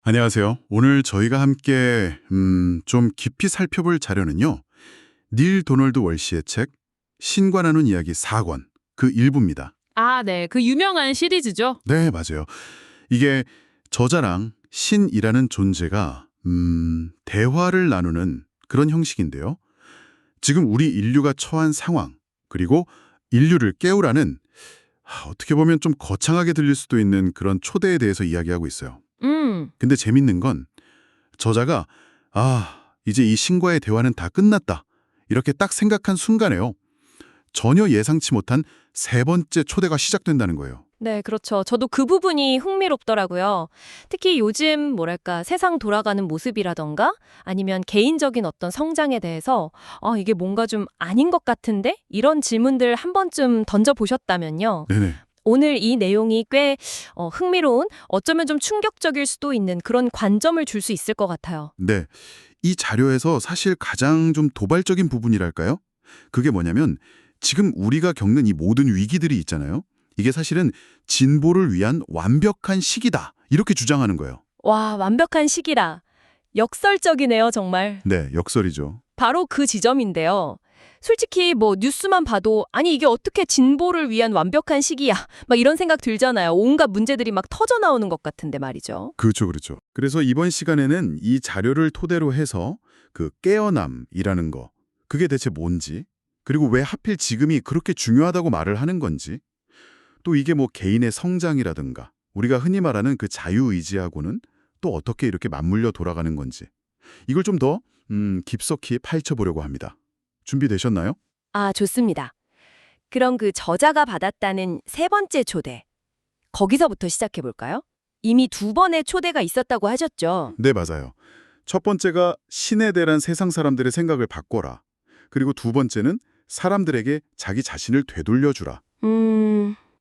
안녕하세요. 오늘 저희가 함께 좀 깊이 살펴볼 자료는요. 닐 도널드 월시의 책 신과 나눈 이야기 4권 그 일부입니다. 아, 네. 그 유명한 시리즈죠. 네, 맞아요. 이게 저자랑 신이라는 존재가 대화를 나누는 그런 형식인데요. 지금 우리 인류가 처한 상황 그리고 인류를 깨우라는 어떻게 보면 좀 거창하게 들릴 수도 있는 그런 초대에 대해서 이야기하고 있어요. 근데 재밌는 건 저자가 이제 이 신과의 대화는 다 끝났다. 이렇게 딱 생각한 순간에요. 전혀 예상치 못한 세 번째 초대가 시작된다는 거예요. 네, 그렇죠. 저도 그 부분이 흥미롭더라고요. 특히 요즘 뭐랄까 세상 돌아가는 모습이라던가 아니면 개인적인 어떤 성장에 대해서 이게 뭔가 좀 아닌 것 같은데? 이런 질문들 한 번쯤 던져보셨다면요. 네네. 오늘 이 내용이 꽤 흥미로운, 어쩌면 좀 충격적일 수도 있는 그런 관점을 줄 수 있을 것 같아요. 네. 이 자료에서 사실 가장 좀 도발적인 부분이랄까요? 그게 뭐냐면 지금 우리가 겪는 이 모든 위기들이 있잖아요. 이게 사실은 진보를 위한 완벽한 시기다. 이렇게 주장하는 거예요. 와, 완벽한 시기라. 역설적이네요, 정말. 네, 역설이죠. 바로 그 지점인데요. 솔직히 뭐 뉴스만 봐도 아니 이게 어떻게 진보를 위한 완벽한 시기야 막 이런 생각 들잖아요. 온갖 문제들이 막 터져 나오는 것 같은데 말이죠. 그렇죠, 그렇죠. 그래서 이번 시간에는 이 자료를 토대로 해서 그 깨어남이라는 거, 그게 대체 뭔지, 그리고 왜 하필 지금이 그렇게 중요하다고 말을 하는 건지, 또 이게 뭐 개인의 성장이라든가 우리가 흔히 말하는 그 자유의지하고는 또 어떻게 이렇게 맞물려 돌아가는 건지, 이걸 좀 더 깊숙이 파헤쳐보려고 합니다. 준비되셨나요? 아, 좋습니다. 그럼 그 저자가 받았다는 세 번째 초대. 거기서부터 시작해 볼까요? 이미 두 번의 초대가 있었다고 하셨죠. 네, 맞아요. 첫 번째가 신에 대한 세상 사람들의 생각을 바꿔라. 그리고 두 번째는 사람들에게 자기 자신을 되돌려주라.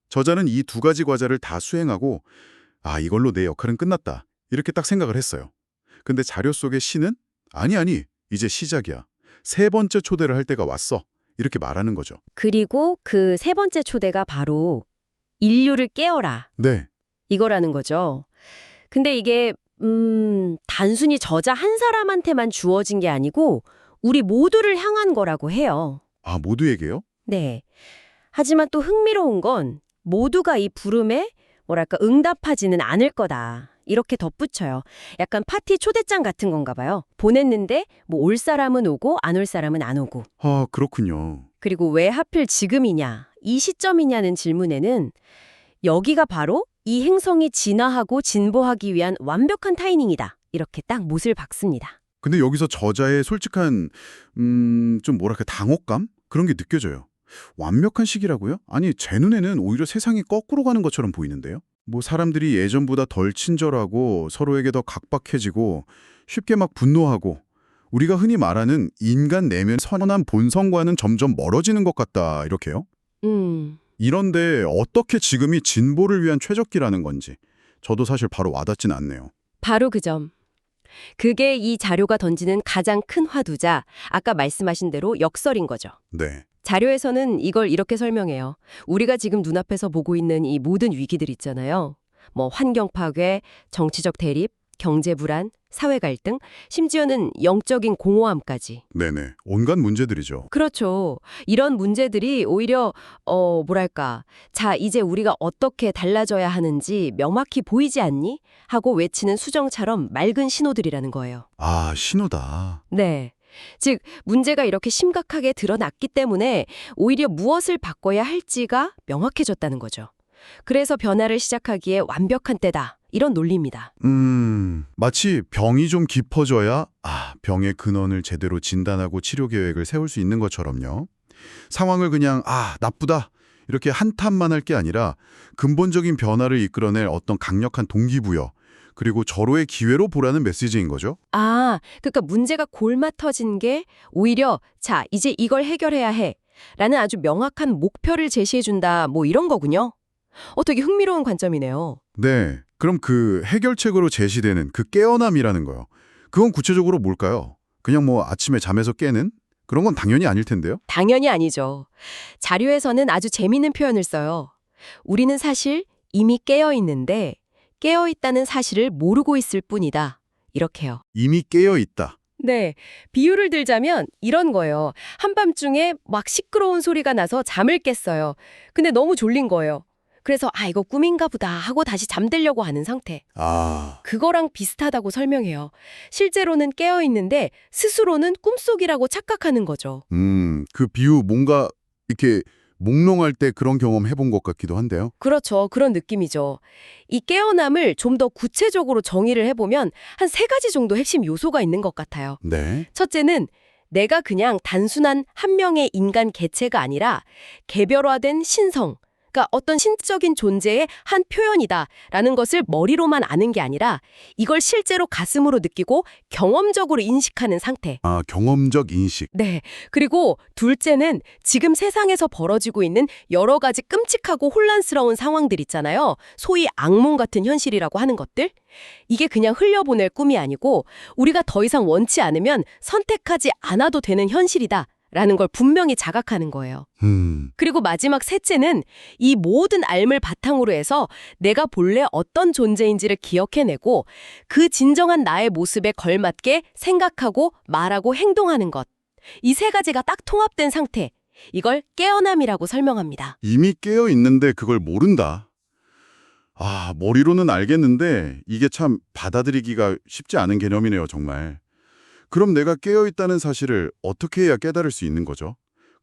저자는 이 두 가지 과제를 다 수행하고 이걸로 내 역할은 끝났다. 이렇게 딱 생각을 했어요. 근데 자료 속의 신은 아니, 이제 시작이야. 세 번째 초대를 할 때가 왔어. 이렇게 말하는 거죠. 그리고 그 세 번째 초대가 바로 인류를 깨어라. 네, 이거라는 거죠. 근데 이게 단순히 저자 한 사람한테만 주어진 게 아니고 우리 모두를 향한 거라고 해요. 모두에게요? 네. 하지만 또 흥미로운 건 모두가 이 부름에 뭐랄까 응답하지는 않을 거다. 이렇게 덧붙여요. 약간 파티 초대장 같은 건가 봐요. 보냈는데 뭐 올 사람은 오고 안 올 사람은 안 오고. 그렇군요. 그리고 왜 하필 지금이냐, 이 시점이냐는 질문에는 여기가 바로 이 행성이 진화하고 진보하기 위한 완벽한 타이밍이다. 이렇게 딱 못을 박습니다. 근데 여기서 저자의 솔직한 좀 뭐랄까 당혹감? 그런 게 느껴져요. 완벽한 시기라고요? 아니, 제 눈에는 오히려 세상이 거꾸로 가는 것처럼 보이는데요. 뭐 사람들이 예전보다 덜 친절하고 서로에게 더 각박해지고 쉽게 막 분노하고 우리가 흔히 말하는 인간 내면 선한 본성과는 점점 멀어지는 것 같다 이렇게요. 이런데 어떻게 지금이 진보를 위한 최적기라는 건지 저도 사실 바로 와닿진 않네요. 바로 그 점. 그게 이 자료가 던지는 가장 큰 화두자, 아까 말씀하신 대로 역설인 거죠. 네. 자료에서는 이걸 이렇게 설명해요. 우리가 지금 눈앞에서 보고 있는 이 모든 위기들 있잖아요. 뭐 환경 파괴, 정치적 대립, 경제 불안, 사회 갈등, 심지어는 영적인 공허함까지. 네네. 온갖 문제들이죠. 그렇죠. 이런 문제들이 오히려 뭐랄까. 자, 이제 우리가 어떻게 달라져야 하는지 명확히 보이지 않니? 하고 외치는 수정처럼 맑은 신호들이라는 거예요. 신호다. 네. 즉, 문제가 이렇게 심각하게 드러났기 때문에 오히려 무엇을 바꿔야 할지가 명확해졌다는 거죠. 그래서 변화를 시작하기에 완벽한 때다. 이런 논리입니다. 마치 병이 좀 깊어져야 병의 근원을 제대로 진단하고 치료 계획을 세울 수 있는 것처럼요. 상황을 그냥 나쁘다 이렇게 한탄만 할 게 아니라 근본적인 변화를 이끌어낼 어떤 강력한 동기부여 그리고 절호의 기회로 보라는 메시지인 거죠. 그러니까 문제가 골마 터진 게 오히려 자, 이제 이걸 해결해야 해. 라는 아주 명확한 목표를 제시해준다. 뭐 이런 거군요. 되게 흥미로운 관점이네요. 네. 그럼 그 해결책으로 제시되는 그 깨어남이라는 거요. 그건 구체적으로 뭘까요? 그냥 뭐 아침에 잠에서 깨는? 그런 건 당연히 아닐 텐데요. 당연히 아니죠. 자료에서는 아주 재미있는 표현을 써요. 우리는 사실 이미 깨어 있는데 깨어있다는 사실을 모르고 있을 뿐이다. 이렇게요. 이미 깨어 있다. 네, 비유를 들자면 이런 거예요. 한밤중에 막 시끄러운 소리가 나서 잠을 깼어요. 근데 너무 졸린 거예요. 그래서 이거 꿈인가 보다 하고 다시 잠들려고 하는 상태. 아, 그거랑 비슷하다고 설명해요. 실제로는 깨어 있는데 스스로는 꿈속이라고 착각하는 거죠. 그 비유 뭔가 이렇게 몽롱할 때 그런 경험 해본 것 같기도 한데요. 그렇죠. 그런 느낌이죠. 이 깨어남을 좀 더 구체적으로 정의를 해보면 한 3가지 정도 핵심 요소가 있는 것 같아요. 네. 첫째는 내가 그냥 단순한 한 명의 인간 개체가 아니라 개별화된 신성, 그러니까 어떤 신적인 존재의 한 표현이다라는 것을 머리로만 아는 게 아니라 이걸 실제로 가슴으로 느끼고 경험적으로 인식하는 상태. 아, 경험적 인식. 네. 그리고 둘째는 지금 세상에서 벌어지고 있는 여러 가지 끔찍하고 혼란스러운 상황들 있잖아요. 소위 악몽 같은 현실이라고 하는 것들. 이게 그냥 흘려보낼 꿈이 아니고 우리가 더 이상 원치 않으면 선택하지 않아도 되는 현실이다. 라는 걸 분명히 자각하는 거예요. 그리고 마지막 셋째는 이 모든 알을 바탕으로 해서 내가 본래 어떤 존재인지를 기억해내고 그 진정한 나의 모습에 걸맞게 생각하고 말하고 행동하는 것. 이 3가지가 딱 통합된 상태. 이걸 깨어남이라고 설명합니다. 이미 깨어 있는데 그걸 모른다. 아, 머리로는 알겠는데 이게 참 받아들이기가 쉽지 않은 개념이네요, 정말. 그럼 내가 깨어 있다는 사실을 어떻게 해야 깨달을 수 있는 거죠?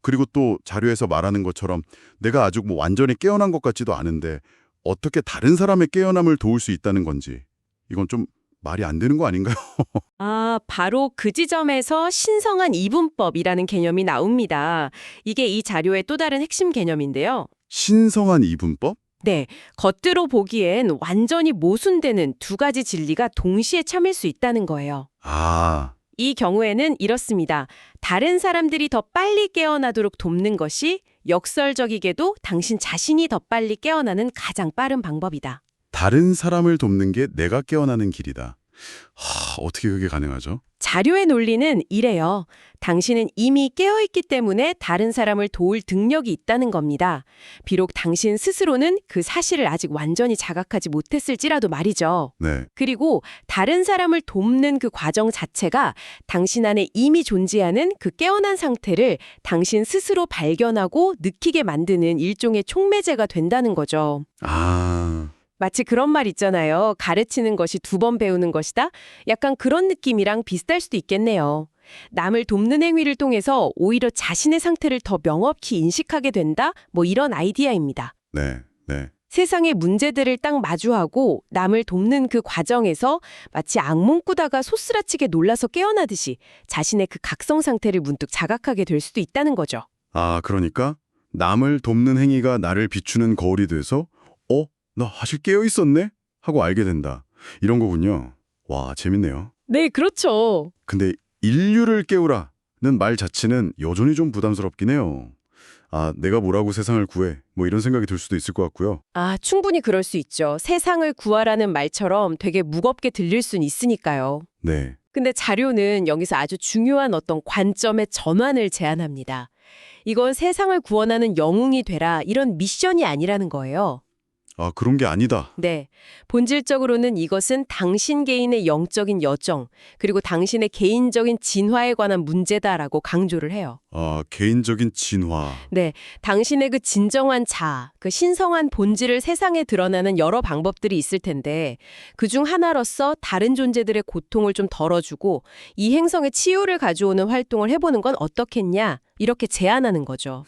그리고 또 자료에서 말하는 것처럼 내가 아주 완전히 깨어난 것 같지도 않은데 어떻게 다른 사람의 깨어남을 도울 수 있다는 건지 이건 좀 말이 안 되는 거 아닌가요? 바로 그 지점에서 신성한 이분법이라는 개념이 나옵니다. 이게 이 자료의 또 다른 핵심 개념인데요. 신성한 이분법? 네, 겉으로 보기엔 완전히 모순되는 2가지 진리가 동시에 참일 수 있다는 거예요. 아, 이 경우에는 이렇습니다. 다른 사람들이 더 빨리 깨어나도록 돕는 것이 역설적이게도 당신 자신이 더 빨리 깨어나는 가장 빠른 방법이다. 다른 사람을 돕는 게 내가 깨어나는 길이다. 어떻게 그게 가능하죠? 자료의 논리는 이래요. 당신은 이미 깨어있기 때문에 다른 사람을 도울 능력이 있다는 겁니다. 비록 당신 스스로는 그 사실을 아직 완전히 자각하지 못했을지라도 말이죠. 네. 그리고 다른 사람을 돕는 그 과정 자체가 당신 안에 이미 존재하는 그 깨어난 상태를 당신 스스로 발견하고 느끼게 만드는 일종의 촉매제가 된다는 거죠. 아, 마치 그런 말 있잖아요. 가르치는 것이 2번 배우는 것이다? 약간 그런 느낌이랑 비슷할 수도 있겠네요. 남을 돕는 행위를 통해서 오히려 자신의 상태를 더 명확히 인식하게 된다? 이런 아이디어입니다. 네, 네. 세상의 문제들을 딱 마주하고 남을 돕는 그 과정에서 마치 악몽 꾸다가 소스라치게 놀라서 깨어나듯이 자신의 그 각성 상태를 문득 자각하게 될 수도 있다는 거죠. 아, 그러니까 남을 돕는 행위가 나를 비추는 거울이 돼서 나 사실 깨어 있었네? 하고 알게 된다. 이런 거군요. 와, 재밌네요. 네, 그렇죠. 근데 인류를 깨우라는 말 자체는 여전히 좀 부담스럽긴 해요. 아, 내가 뭐라고 세상을 구해? 이런 생각이 들 수도 있을 것 같고요. 충분히 그럴 수 있죠. 세상을 구하라는 말처럼 되게 무겁게 들릴 순 있으니까요. 네. 근데 자료는 여기서 아주 중요한 어떤 관점의 전환을 제안합니다. 이건 세상을 구원하는 영웅이 되라 이런 미션이 아니라는 거예요. 아, 그런 게 아니다. 네. 본질적으로는 이것은 당신 개인의 영적인 여정, 그리고 당신의 개인적인 진화에 관한 문제다라고 강조를 해요. 아, 개인적인 진화. 네. 당신의 그 진정한 자아, 그 신성한 본질을 세상에 드러나는 여러 방법들이 있을 텐데 그중 하나로서 다른 존재들의 고통을 좀 덜어주고 이 행성의 치유를 가져오는 활동을 해보는 건 어떻겠냐? 이렇게 제안하는 거죠.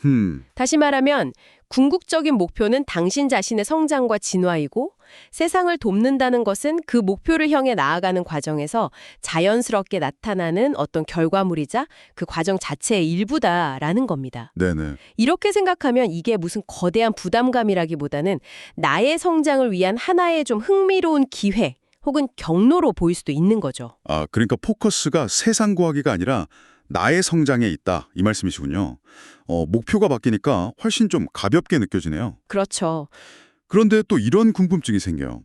다시 말하면 궁극적인 목표는 당신 자신의 성장과 진화이고 세상을 돕는다는 것은 그 목표를 향해 나아가는 과정에서 자연스럽게 나타나는 어떤 결과물이자 그 과정 자체의 일부다라는 겁니다. 네네. 이렇게 생각하면 이게 무슨 거대한 부담감이라기보다는 나의 성장을 위한 하나의 좀 흥미로운 기회 혹은 경로로 보일 수도 있는 거죠. 아, 그러니까 포커스가 세상 구하기가 아니라 나의 성장에 있다. 이 말씀이시군요. 목표가 바뀌니까 훨씬 좀 가볍게 느껴지네요. 그렇죠. 그런데 또 이런 궁금증이 생겨요.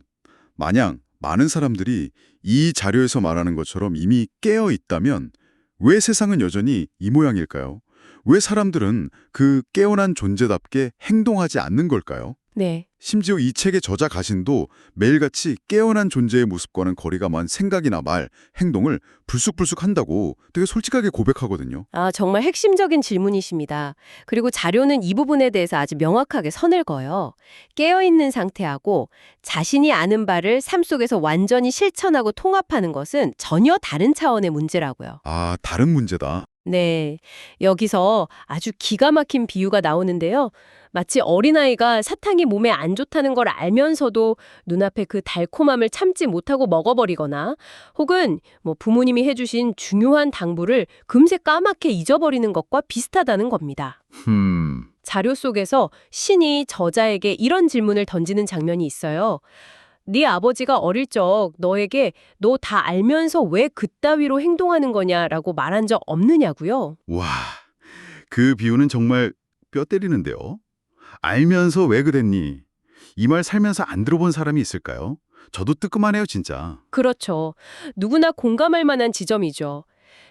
만약 많은 사람들이 이 자료에서 말하는 것처럼 이미 깨어 있다면 왜 세상은 여전히 이 모양일까요? 왜 사람들은 그 깨어난 존재답게 행동하지 않는 걸까요? 네. 심지어 이 책의 저자 가신도 매일같이 깨어난 존재의 모습과는 거리가 먼 생각이나 말, 행동을 불쑥불쑥 한다고 되게 솔직하게 고백하거든요. 아, 정말 핵심적인 질문이십니다. 그리고 자료는 이 부분에 대해서 아주 명확하게 선을 그어요. 깨어있는 상태하고 자신이 아는 바를 삶 속에서 완전히 실천하고 통합하는 것은 전혀 다른 차원의 문제라고요. 아, 다른 문제다. 네, 여기서 아주 기가 막힌 비유가 나오는데요. 마치 어린아이가 사탕이 몸에 안 좋다는 걸 알면서도 눈앞에 그 달콤함을 참지 못하고 먹어버리거나 혹은 부모님이 해주신 중요한 당부를 금세 까맣게 잊어버리는 것과 비슷하다는 겁니다. 자료 속에서 신이 저자에게 이런 질문을 던지는 장면이 있어요. 네 아버지가 어릴 적 너에게 너 다 알면서 왜 그따위로 행동하는 거냐라고 말한 적 없느냐고요. 와, 그 비유는 정말 뼈 때리는데요. 알면서 왜 그랬니? 이 말 살면서 안 들어본 사람이 있을까요? 저도 뜨끔하네요, 진짜. 그렇죠. 누구나 공감할 만한 지점이죠.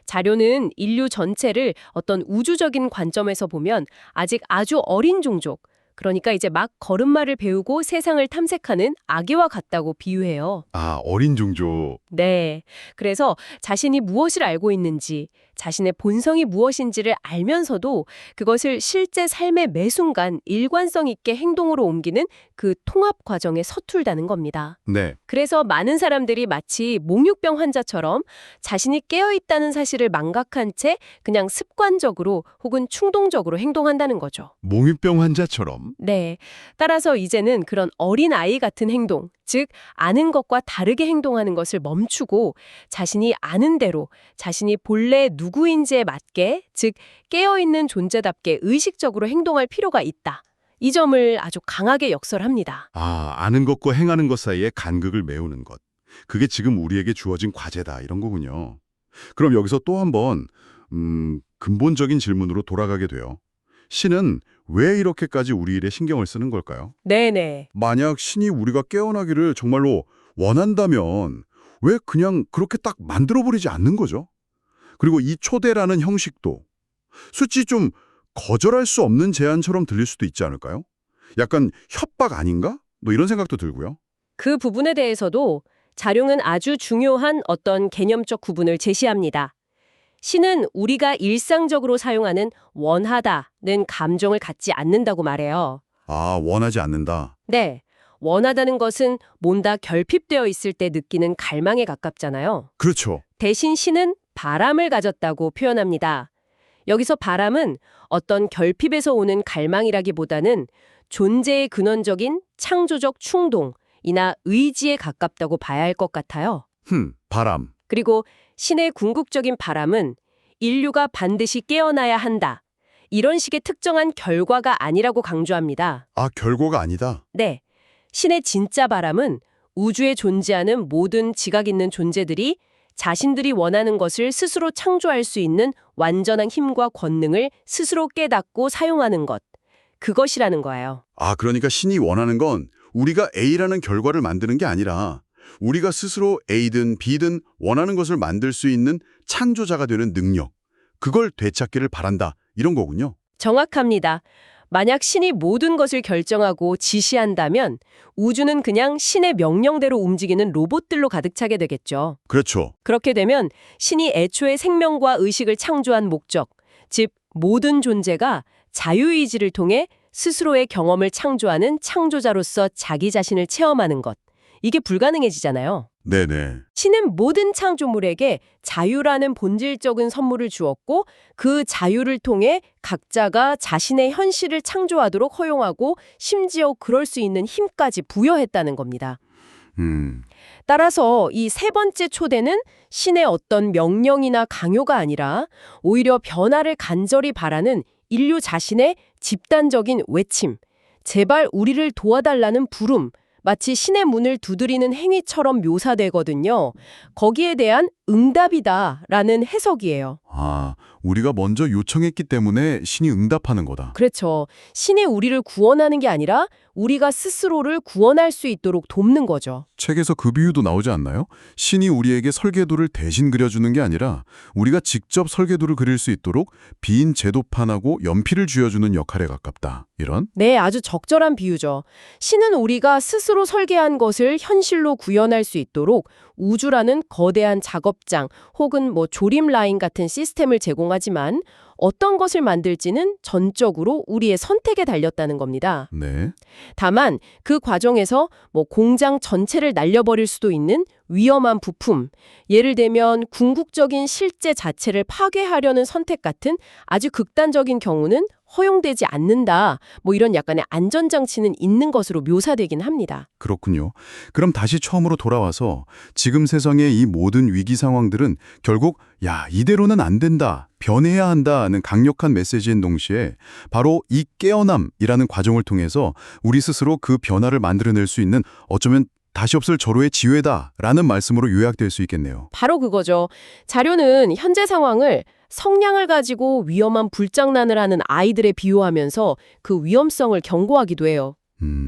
자료는 인류 전체를 어떤 우주적인 관점에서 보면 아직 아주 어린 종족, 그러니까 이제 막 걸음마를 배우고 세상을 탐색하는 아기와 같다고 비유해요. 아, 어린 종족. 네. 그래서 자신이 무엇을 알고 있는지, 자신의 본성이 무엇인지를 알면서도 그것을 실제 삶의 매 순간 일관성 있게 행동으로 옮기는 그 통합 과정에 서툴다는 겁니다. 네. 그래서 많은 사람들이 마치 몽유병 환자처럼 자신이 깨어있다는 사실을 망각한 채 그냥 습관적으로 혹은 충동적으로 행동한다는 거죠. 몽유병 환자처럼. 네. 따라서 이제는 그런 어린 아이 같은 행동, 즉 아는 것과 다르게 행동하는 것을 멈추고 자신이 아는 대로 자신이 본래 누구인지에 맞게, 즉 깨어있는 존재답게 의식적으로 행동할 필요가 있다. 이 점을 아주 강하게 역설합니다. 아, 아는 것과 행하는 것 사이에 간극을 메우는 것. 그게 지금 우리에게 주어진 과제다, 이런 거군요. 그럼 여기서 또 한번 근본적인 질문으로 돌아가게 돼요. 신은 왜 이렇게까지 우리 일에 신경을 쓰는 걸까요? 네네. 만약 신이 우리가 깨어나기를 정말로 원한다면 왜 그냥 그렇게 딱 만들어버리지 않는 거죠? 그리고 이 초대라는 형식도 솔직히 좀 거절할 수 없는 제안처럼 들릴 수도 있지 않을까요? 약간 협박 아닌가? 이런 생각도 들고요. 그 부분에 대해서도 자룡은 아주 중요한 어떤 개념적 구분을 제시합니다. 신은 우리가 일상적으로 사용하는 원하다는 감정을 갖지 않는다고 말해요. 아, 원하지 않는다. 네, 원하다는 것은 뭔가 결핍되어 있을 때 느끼는 갈망에 가깝잖아요. 그렇죠. 대신 신은 바람을 가졌다고 표현합니다. 여기서 바람은 어떤 결핍에서 오는 갈망이라기보다는 존재의 근원적인 창조적 충동이나 의지에 가깝다고 봐야 할 것 같아요. 바람. 그리고 신의 궁극적인 바람은 인류가 반드시 깨어나야 한다. 이런 식의 특정한 결과가 아니라고 강조합니다. 아, 결과가 아니다. 네, 신의 진짜 바람은 우주에 존재하는 모든 지각 있는 존재들이 자신들이 원하는 것을 스스로 창조할 수 있는 완전한 힘과 권능을 스스로 깨닫고 사용하는 것. 그것이라는 거예요. 아, 그러니까 신이 원하는 건 우리가 A라는 결과를 만드는 게 아니라 우리가 스스로 A든 B든 원하는 것을 만들 수 있는 창조자가 되는 능력. 그걸 되찾기를 바란다. 이런 거군요. 정확합니다. 만약 신이 모든 것을 결정하고 지시한다면 우주는 그냥 신의 명령대로 움직이는 로봇들로 가득 차게 되겠죠. 그렇죠. 그렇게 되면 신이 애초에 생명과 의식을 창조한 목적, 즉 모든 존재가 자유의지를 통해 스스로의 경험을 창조하는 창조자로서 자기 자신을 체험하는 것. 이게 불가능해지잖아요. 네네. 신은 모든 창조물에게 자유라는 본질적인 선물을 주었고 그 자유를 통해 각자가 자신의 현실을 창조하도록 허용하고 심지어 그럴 수 있는 힘까지 부여했다는 겁니다. 따라서 이 세 번째 초대는 신의 어떤 명령이나 강요가 아니라 오히려 변화를 간절히 바라는 인류 자신의 집단적인 외침, 제발 우리를 도와달라는 부름, 마치 신의 문을 두드리는 행위처럼 묘사되거든요. 거기에 대한 응답이다라는 해석이에요. 아, 우리가 먼저 요청했기 때문에 신이 응답하는 거다. 그렇죠. 신이 우리를 구원하는 게 아니라 우리가 스스로를 구원할 수 있도록 돕는 거죠. 책에서 그 비유도 나오지 않나요? 신이 우리에게 설계도를 대신 그려주는 게 아니라 우리가 직접 설계도를 그릴 수 있도록 빈 제도판하고 연필을 쥐어주는 역할에 가깝다. 이런? 네, 아주 적절한 비유죠. 신은 우리가 스스로 설계한 것을 현실로 구현할 수 있도록 우주라는 거대한 작업장 혹은 조림 라인 같은 시스템을 제공하지만 어떤 것을 만들지는 전적으로 우리의 선택에 달렸다는 겁니다. 네. 다만 그 과정에서 공장 전체를 날려버릴 수도 있는 위험한 부품, 예를 들면 궁극적인 실제 자체를 파괴하려는 선택 같은 아주 극단적인 경우는 허용되지 않는다. 이런 약간의 안전장치는 있는 것으로 묘사되긴 합니다. 그렇군요. 그럼 다시 처음으로 돌아와서 지금 세상의 이 모든 위기 상황들은 결국 야, 이대로는 안 된다. 변해야 한다는 강력한 메시지인 동시에 바로 이 깨어남이라는 과정을 통해서 우리 스스로 그 변화를 만들어낼 수 있는 어쩌면 다시 없을 절호의 지혜다라는 말씀으로 요약될 수 있겠네요. 바로 그거죠. 자료는 현재 상황을 성냥을 가지고 위험한 불장난을 하는 아이들에 비유하면서 그 위험성을 경고하기도 해요.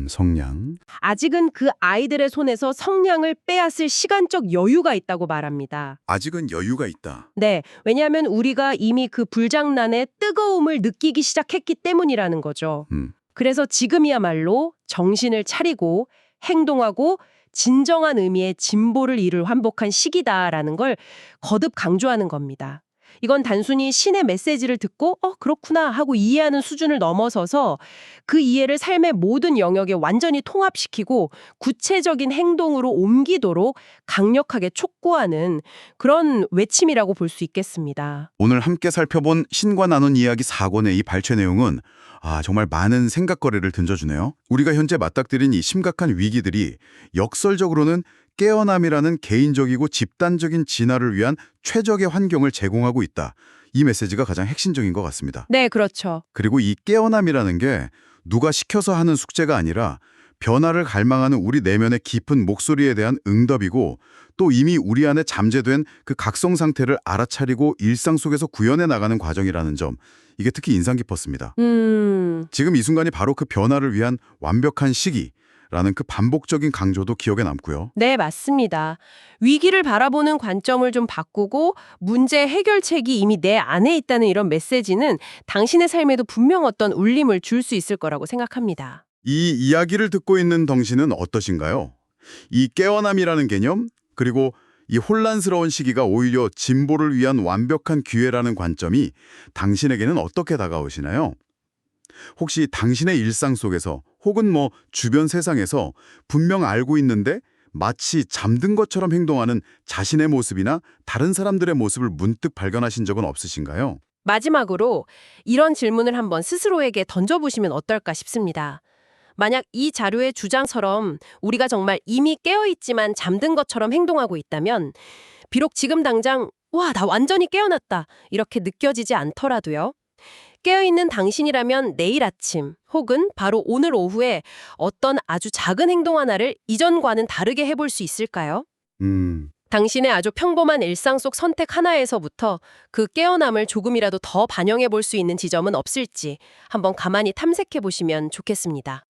성냥. 아직은 그 아이들의 손에서 성냥을 빼앗을 시간적 여유가 있다고 말합니다. 아직은 여유가 있다. 네, 왜냐하면 우리가 이미 그 불장난의 뜨거움을 느끼기 시작했기 때문이라는 거죠. 그래서 지금이야말로 정신을 차리고 행동하고 진정한 의미의 진보를 이룰 환복한 시기다라는 걸 거듭 강조하는 겁니다. 이건 단순히 신의 메시지를 듣고 그렇구나 하고 이해하는 수준을 넘어서서 그 이해를 삶의 모든 영역에 완전히 통합시키고 구체적인 행동으로 옮기도록 강력하게 촉구하는 그런 외침이라고 볼 수 있겠습니다. 오늘 함께 살펴본 신과 나눈 이야기 4권의 이 발췌 내용은 정말 많은 생각거리를 던져주네요. 우리가 현재 맞닥뜨린 이 심각한 위기들이 역설적으로는 깨어남이라는 개인적이고 집단적인 진화를 위한 최적의 환경을 제공하고 있다. 이 메시지가 가장 핵심적인 것 같습니다. 네, 그렇죠. 그리고 이 깨어남이라는 게 누가 시켜서 하는 숙제가 아니라 변화를 갈망하는 우리 내면의 깊은 목소리에 대한 응답이고 또 이미 우리 안에 잠재된 그 각성 상태를 알아차리고 일상 속에서 구현해 나가는 과정이라는 점, 이게 특히 인상 깊었습니다. 지금 이 순간이 바로 그 변화를 위한 완벽한 시기라는 그 반복적인 강조도 기억에 남고요. 네, 맞습니다. 위기를 바라보는 관점을 좀 바꾸고 문제 해결책이 이미 내 안에 있다는 이런 메시지는 당신의 삶에도 분명 어떤 울림을 줄 수 있을 거라고 생각합니다. 이 이야기를 듣고 있는 당신은 어떠신가요? 이 깨어남이라는 개념, 그리고 이 혼란스러운 시기가 오히려 진보를 위한 완벽한 기회라는 관점이 당신에게는 어떻게 다가오시나요? 혹시 당신의 일상 속에서 혹은 주변 세상에서 분명 알고 있는데 마치 잠든 것처럼 행동하는 자신의 모습이나 다른 사람들의 모습을 문득 발견하신 적은 없으신가요? 마지막으로 이런 질문을 한번 스스로에게 던져보시면 어떨까 싶습니다. 만약 이 자료의 주장처럼 우리가 정말 이미 깨어있지만 잠든 것처럼 행동하고 있다면 비록 지금 당장 와, 나 완전히 깨어났다 이렇게 느껴지지 않더라도요. 깨어있는 당신이라면 내일 아침 혹은 바로 오늘 오후에 어떤 아주 작은 행동 하나를 이전과는 다르게 해볼 수 있을까요? 당신의 아주 평범한 일상 속 선택 하나에서부터 그 깨어남을 조금이라도 더 반영해 볼 수 있는 지점은 없을지 한번 가만히 탐색해 보시면 좋겠습니다.